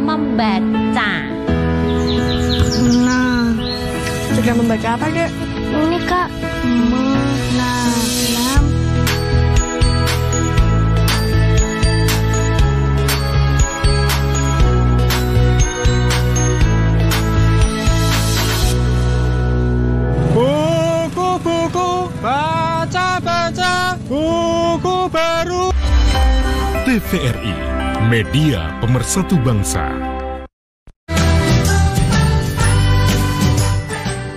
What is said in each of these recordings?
membaca. Nah, sudah membaca apa, Dek? Ini, Kak. Menanam. Buku-buku, baca-baca, buku baru. TVRI, Media Pemersatu Bangsa.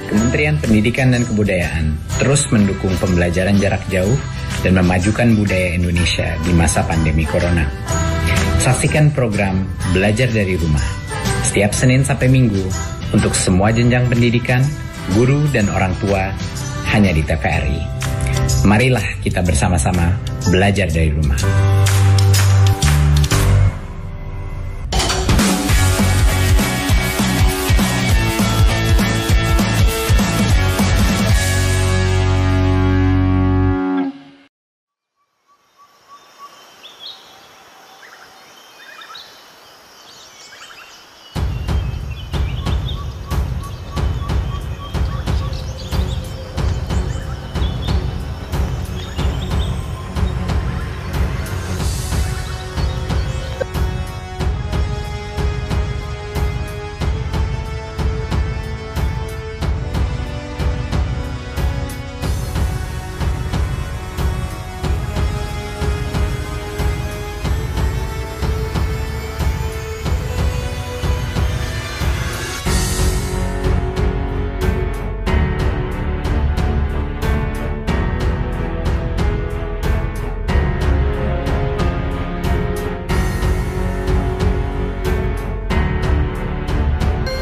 Kementerian Pendidikan dan Kebudayaan terus mendukung pembelajaran jarak jauh dan memajukan budaya Indonesia di masa pandemi Corona. Saksikan program Belajar dari Rumah setiap Senin sampai Minggu untuk semua jenjang pendidikan, guru dan orang tua hanya di TVRI. Marilah kita bersama-sama belajar dari rumah.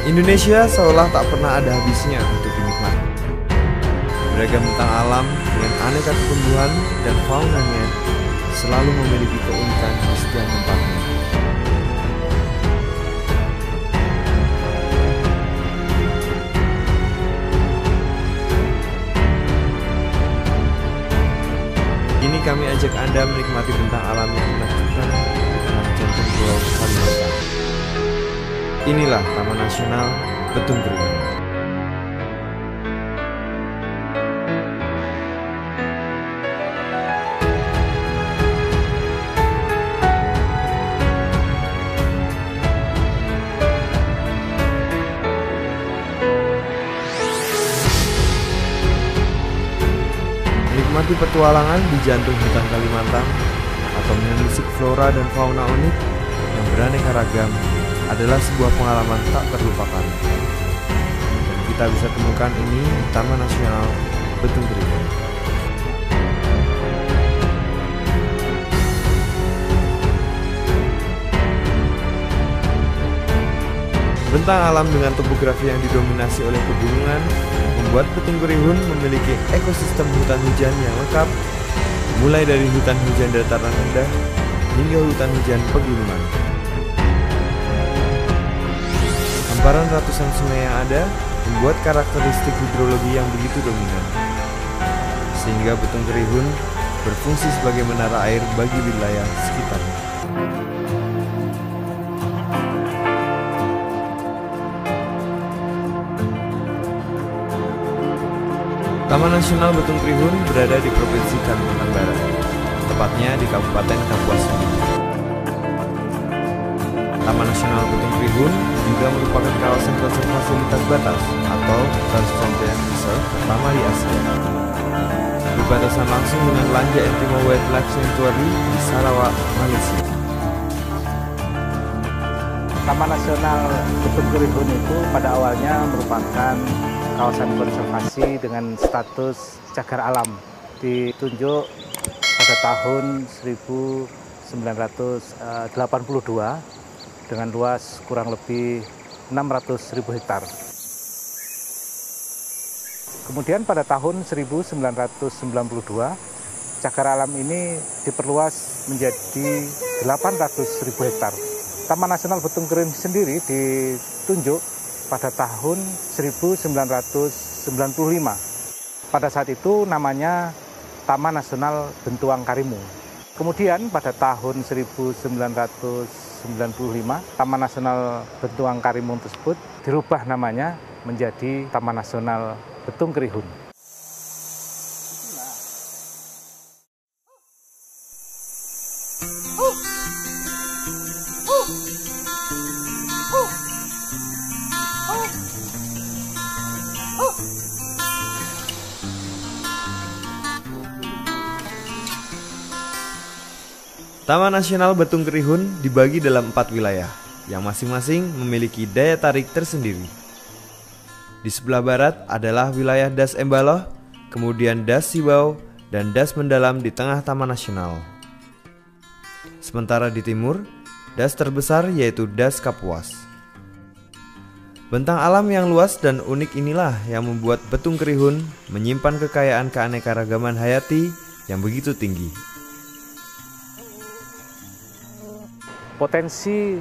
Indonesia seolah tak pernah ada habisnya untuk dinikmati. Beragam bentang alam dengan aneka tumbuhan dan faunanya selalu memiliki keunikan di setiap tempatnya. Kini kami ajak Anda menikmati bentang alam yang menakjubkan di tengah jantung Pulau Kalimantan. Inilah Taman Nasional Betung Kerihun. Menikmati petualangan di jantung hutan Kalimantan atau menelisik flora dan fauna unik yang beraneka ragam adalah sebuah pengalaman tak terlupakan. Dan kita bisa temukan ini di Taman Nasional Betung Kerihun. Bentang alam dengan topografi yang didominasi oleh pegunungan membuat Betung Kerihun memiliki ekosistem hutan hujan yang lengkap, mulai dari hutan hujan dataran rendah hingga hutan hujan pegunungan. Hamparan ratusan sungai yang ada membuat karakteristik hidrologi yang begitu dominan, sehingga Betung Kerihun berfungsi sebagai menara air bagi wilayah sekitarnya. Taman Nasional Betung Kerihun berada di Provinsi Kalimantan Barat, tepatnya di Kabupaten Kapuas Hati. Taman Nasional Betung Kerihun juga merupakan kawasan konservasi lintas batas atau Transfrontier Reserve pertama di Asia. Berbatasan langsung dengan Lanja Entimo Wildlife Sanctuary di Sarawak, Malaysia. Taman Nasional Betung Kerihun itu pada awalnya merupakan kawasan konservasi dengan status cagar alam, ditunjuk pada tahun 1982 dengan luas kurang lebih 600.000 hektar. Kemudian pada tahun 1992, cagar alam ini diperluas menjadi 800.000 hektar. Taman Nasional Betung Kerihun sendiri ditunjuk pada tahun 1995. Pada saat itu namanya Taman Nasional Bentuang Karimun. Kemudian pada tahun 1999 Taman Nasional Betuang Karimun tersebut dirubah namanya menjadi Taman Nasional Betung Kerihun. Taman Nasional Betung Kerihun dibagi dalam 4 wilayah, yang masing-masing memiliki daya tarik tersendiri. Di sebelah barat adalah wilayah Das Embaloh, kemudian Das Sibau, dan Das Mendalam di tengah Taman Nasional. Sementara di timur, das terbesar yaitu Das Kapuas. Bentang alam yang luas dan unik inilah yang membuat Betung Kerihun menyimpan kekayaan keanekaragaman hayati yang begitu tinggi. Potensi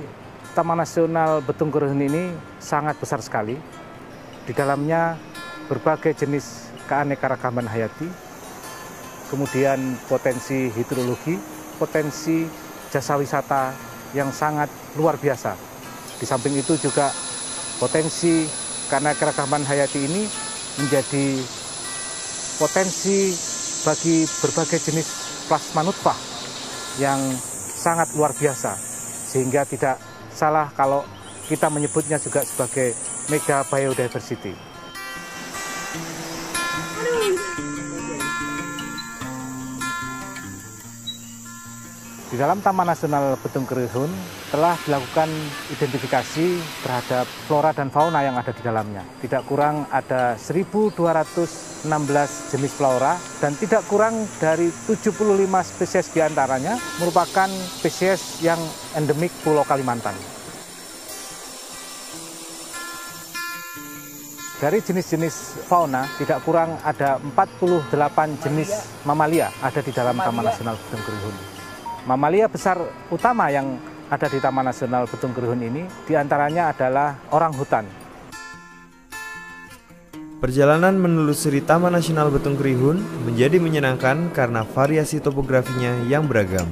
Taman Nasional Betung Kerihun ini sangat besar sekali. Di dalamnya berbagai jenis keanekaragaman hayati, kemudian potensi hidrologi, potensi jasa wisata yang sangat luar biasa. Di samping itu juga potensi keanekaragaman hayati ini menjadi potensi bagi berbagai jenis plasma nutfah yang sangat luar biasa. Sehingga tidak salah kalau kita menyebutnya juga sebagai mega biodiversity. Di dalam Taman Nasional Betung Kerihun telah dilakukan identifikasi terhadap flora dan fauna yang ada di dalamnya. Tidak kurang ada 1.216 jenis flora dan tidak kurang dari 75 spesies diantaranya merupakan spesies yang endemik Pulau Kalimantan. Dari jenis-jenis fauna tidak kurang ada 48 jenis mamalia ada di dalam Taman Nasional Betung Kerihun. Mamalia besar utama yang ada di Taman Nasional Betung Kerihun ini diantaranya adalah orang hutan. Perjalanan menelusuri Taman Nasional Betung Kerihun menjadi menyenangkan karena variasi topografinya yang beragam.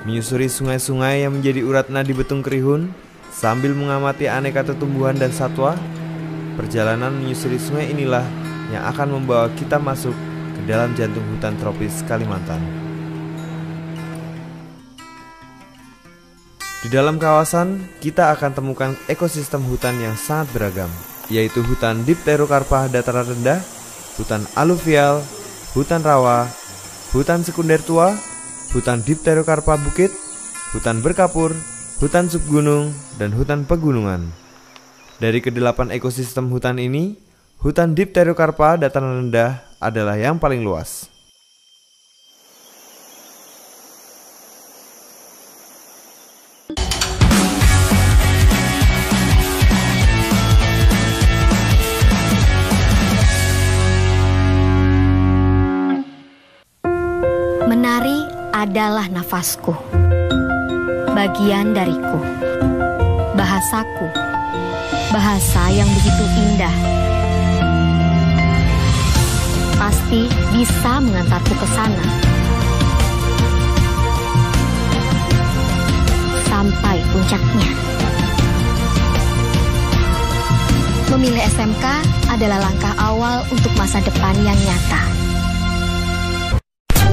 Menyusuri sungai-sungai yang menjadi urat nadi Betung Kerihun sambil mengamati aneka tumbuhan dan satwa, perjalanan menyusuri sungai inilah yang akan membawa kita masuk ke dalam jantung hutan tropis Kalimantan. Di dalam kawasan, kita akan temukan ekosistem hutan yang sangat beragam, yaitu hutan Dipterocarpa dataran rendah, hutan aluvial, hutan rawa, hutan sekunder tua, hutan Dipterocarpa bukit, hutan berkapur, hutan subgunung, dan hutan pegunungan. Dari ke-8 ekosistem hutan ini, hutan Dipterocarpa dataran rendah adalah yang paling luas. Menari adalah nafasku, bagian dariku, bahasaku, bahasa yang begitu indah. Pasti bisa mengantarku ke sana. Sampai puncaknya. Memilih SMK adalah langkah awal untuk masa depan yang nyata.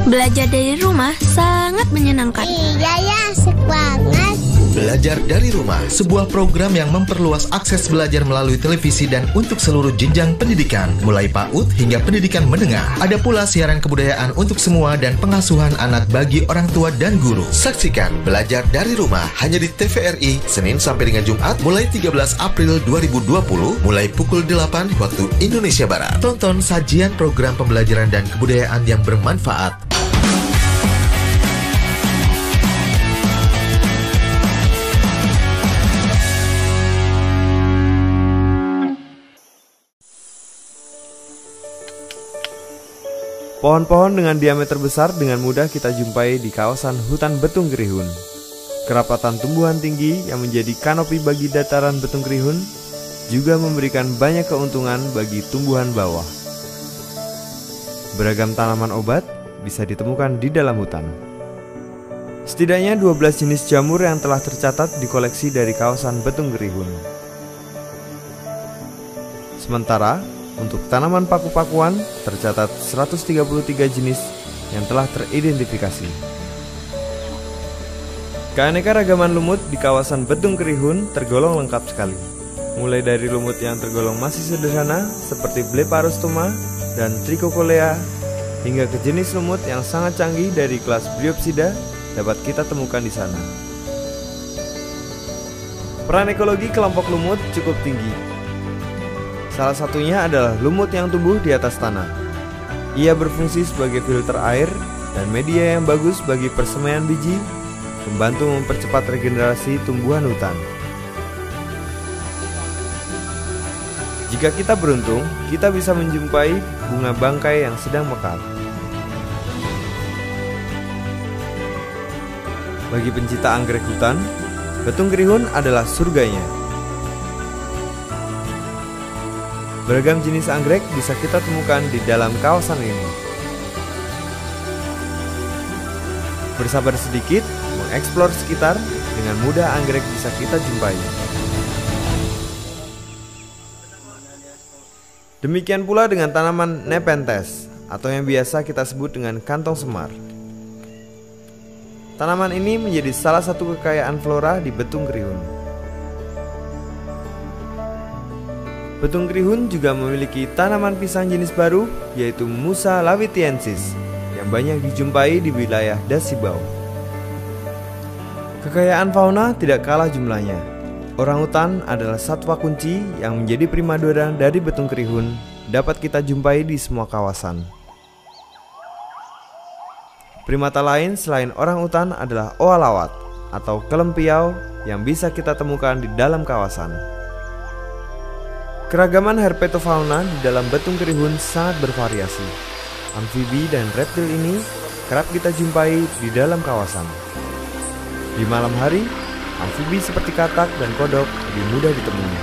Belajar dari rumah sangat menyenangkan. Iya ya, asik banget. Belajar dari Rumah, sebuah program yang memperluas akses belajar melalui televisi dan untuk seluruh jenjang pendidikan, mulai PAUD hingga pendidikan menengah. Ada pula siaran kebudayaan untuk semua dan pengasuhan anak bagi orang tua dan guru. Saksikan Belajar dari Rumah hanya di TVRI, Senin sampai dengan Jumat, mulai 13 April 2020, mulai pukul 8 waktu Indonesia Barat. Tonton sajian program pembelajaran dan kebudayaan yang bermanfaat. Pohon-pohon dengan diameter besar dengan mudah kita jumpai di kawasan hutan Betung Kerihun. Kerapatan tumbuhan tinggi yang menjadi kanopi bagi dataran Betung Kerihun juga memberikan banyak keuntungan bagi tumbuhan bawah. Beragam tanaman obat bisa ditemukan di dalam hutan. Setidaknya 12 jenis jamur yang telah tercatat di koleksi dari kawasan Betung Gerihun. Sementara, untuk tanaman paku-pakuan tercatat 133 jenis yang telah teridentifikasi. Keanekaragaman lumut di kawasan Betung Gerihun tergolong lengkap sekali. Mulai dari lumut yang tergolong masih sederhana seperti Bleparostoma dan Trichocolea, hingga ke jenis lumut yang sangat canggih dari kelas Bryopsida dapat kita temukan di sana. Peran ekologi kelompok lumut cukup tinggi. Salah satunya adalah lumut yang tumbuh di atas tanah. Ia berfungsi sebagai filter air dan media yang bagus bagi persemaian biji, membantu mempercepat regenerasi tumbuhan hutan. Jika kita beruntung, kita bisa menjumpai bunga bangkai yang sedang mekar. Bagi pencinta anggrek hutan, Betung Gerihun adalah surganya. Beragam jenis anggrek bisa kita temukan di dalam kawasan ini. Bersabar sedikit, mengeksplor sekitar, dengan mudah anggrek bisa kita jumpai. Demikian pula dengan tanaman Nepenthes, atau yang biasa kita sebut dengan kantong semar. Tanaman ini menjadi salah satu kekayaan flora di Betung Gerihun. Betung Gerihun juga memiliki tanaman pisang jenis baru, yaitu Musa lawitiensis, yang banyak dijumpai di wilayah Dasibau. Kekayaan fauna tidak kalah jumlahnya. Orangutan adalah satwa kunci yang menjadi primadona dari Betung Gerihun, dapat kita jumpai di semua kawasan. Primata lain selain orangutan adalah oalawat atau kelempiau yang bisa kita temukan di dalam kawasan. Keragaman herpetofauna di dalam Betung Gerihun sangat bervariasi. Amfibi dan reptil ini kerap kita jumpai di dalam kawasan. Di malam hari, amfibi seperti katak dan kodok lebih mudah ditemui.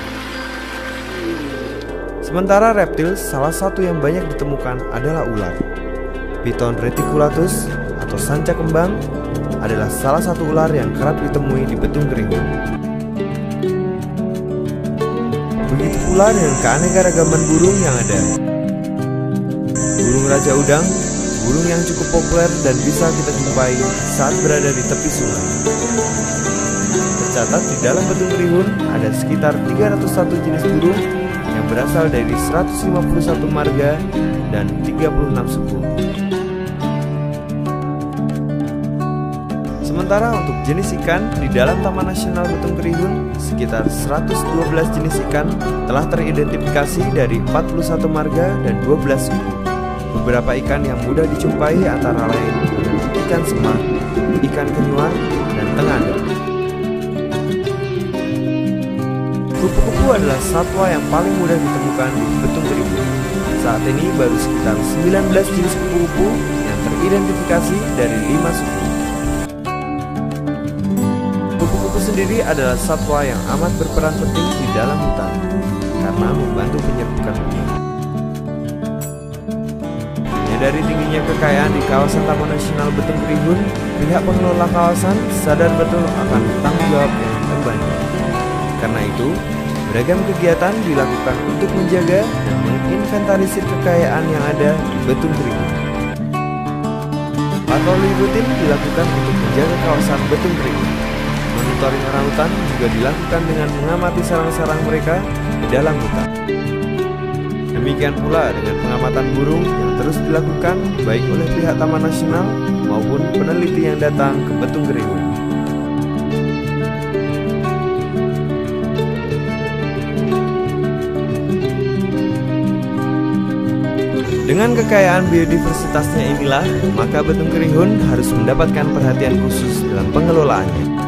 Sementara reptil, salah satu yang banyak ditemukan adalah ular. Piton reticulatus atau sanca kembang adalah salah satu ular yang kerap ditemui di Betung Gerihun. Begitu pula dengan keanekaragaman burung yang ada. Burung raja udang, burung yang cukup populer dan bisa kita jumpai saat berada di tepi sungai. Tercatat di dalam Betung Gerihun ada sekitar 301 jenis burung yang berasal dari 151 marga dan 36 suku. Sementara untuk jenis ikan, di dalam Taman Nasional Betung Gerihun, sekitar 112 jenis ikan telah teridentifikasi dari 41 marga dan 12 suku. Beberapa ikan yang mudah dijumpai antara lain ikan semar, ikan kenyuar, dan tengada. Kupu-kupu adalah satwa yang paling mudah ditemukan di Betung Gerihun. Saat ini baru sekitar 19 jenis kupu-kupu yang teridentifikasi dari 5 suku. Kupu-kupu sendiri adalah satwa yang amat berperan penting di dalam hutan karena membantu penyerbukan hutan. Menyadari tingginya kekayaan di kawasan Taman Nasional Betung Gerihun, pihak pengelola kawasan sadar betul akan tanggung jawab yang terbanyak. Karena itu, beragam kegiatan dilakukan untuk menjaga dan menginventarisir kekayaan yang ada di Betung Gerihun. Patroli rutin dilakukan untuk menjaga kawasan Betung Gerihun. Monitoring orangutan juga dilakukan dengan mengamati sarang-sarang mereka di dalam hutan. Demikian pula dengan pengamatan burung yang terus dilakukan baik oleh pihak Taman Nasional maupun peneliti yang datang ke Betung Gerihun. Dengan kekayaan biodiversitasnya inilah, maka Betung Gerihun harus mendapatkan perhatian khusus dalam pengelolaannya.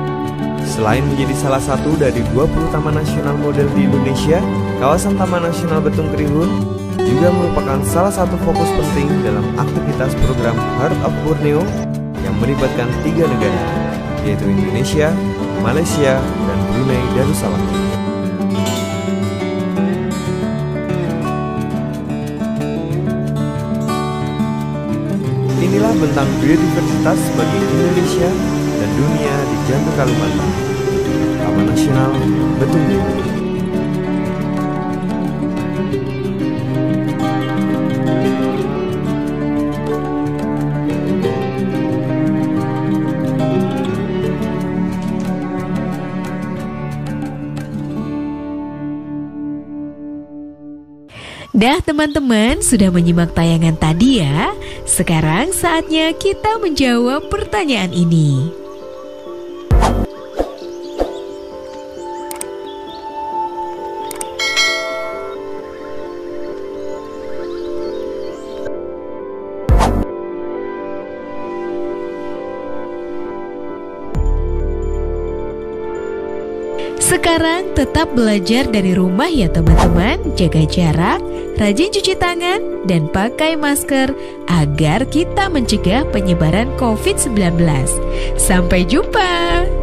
Selain menjadi salah satu dari 20 taman nasional model di Indonesia, kawasan Taman Nasional Betung Gerihun juga merupakan salah satu fokus penting dalam aktivitas program Heart of Borneo yang melibatkan 3 negara, yaitu Indonesia, Malaysia, dan Brunei Darussalam. Inilah bentang biodiversitas bagi Indonesia dan dunia di jantung Kalimantan. Taman Nasional Betung Biru. Dah teman-teman sudah menyimak tayangan tadi ya. Sekarang saatnya kita menjawab pertanyaan ini. Sekarang tetap belajar dari rumah ya teman-teman. Jaga jarak, rajin cuci tangan, dan pakai masker agar kita mencegah penyebaran COVID-19. Sampai jumpa.